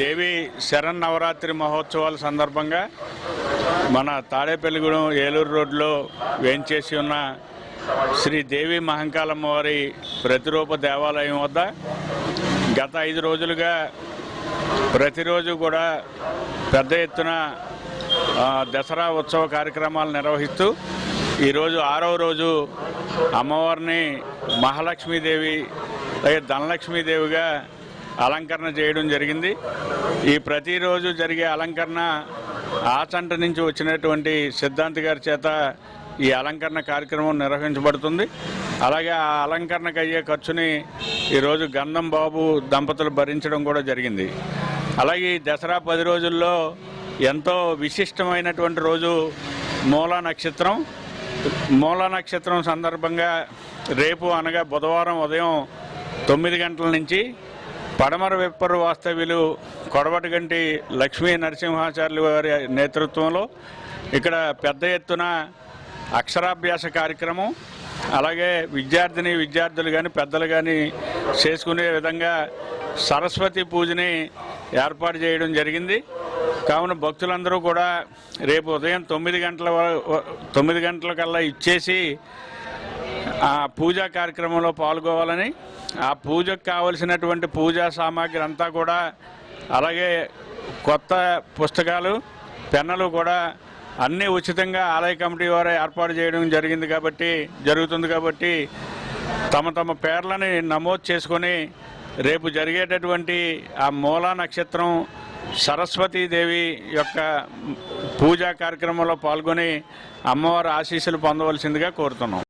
దేవి శరన్నవరాత్రి మహోత్సవాల సందర్భంగా మన తాడేపల్లిగూడెం ఏలూరు రోడ్లో వేంచేసి ఉన్న శ్రీ దేవి మహంకాళమ్మ వారి ప్రతిరూప దేవాలయం వద్ద గత 5 రోజులుగా ప్రతిరోజు కూడా పెద్ద ఎత్తున దసరా ఉత్సవ కార్యక్రమాలు నిర్వహిస్తూ ఈరోజు 6వ రోజు అమ్మవారిని మహాలక్ష్మీదేవి అలాగే ధనలక్ష్మీదేవిగా అలంకరణ చేయడం జరిగింది. ఈ ప్రతిరోజు జరిగే అలంకరణ ఆచంట నుంచి వచ్చినటువంటి సిద్ధాంతి గారి చేత ఈ అలంకరణ కార్యక్రమం నిర్వహించబడుతుంది. అలాగే ఆ అలంకరణకు అయ్యే ఖర్చుని ఈరోజు గంధం బాబు దంపతులు భరించడం కూడా జరిగింది. అలాగే ఈ దసరా 10 రోజుల్లో ఎంతో విశిష్టమైనటువంటి రోజు మూలా నక్షత్రం. మూలా నక్షత్రం సందర్భంగా రేపు అనగా బుధవారం ఉదయం 9 గంటల నుంచి పడమర విప్పరు వాస్తవ్యులు కొడవటిగంటి లక్ష్మీ నరసింహాచార్యులు వారి నేతృత్వంలో ఇక్కడ పెద్ద ఎత్తున అక్షరాభ్యాస కార్యక్రమం, అలాగే విద్యార్థులు కానీ పెద్దలు కానీ చేసుకునే విధంగా సరస్వతి పూజని ఏర్పాటు చేయడం జరిగింది. కావున భక్తులందరూ కూడా రేపు ఉదయం 9 గంటలకల్లా ఇచ్చేసి ఆ పూజా కార్యక్రమంలో పాల్గొవాలని, ఆ పూజకు కావలసినటువంటి పూజా సామాగ్రి అంతా కూడా, అలాగే కొత్త పుస్తకాలు పెన్నులు కూడా అన్నీ ఉచితంగా ఆలయ కమిటీ వారే ఏర్పాటు చేయడం జరుగుతుంది కాబట్టి తమ పేర్లని నమోదు చేసుకొని రేపు జరిగేటటువంటి ఆ మూలా నక్షత్రం సరస్వతీదేవి యొక్క పూజా కార్యక్రమంలో పాల్గొని అమ్మవారి ఆశీస్సులు పొందవలసిందిగా కోరుతున్నాం.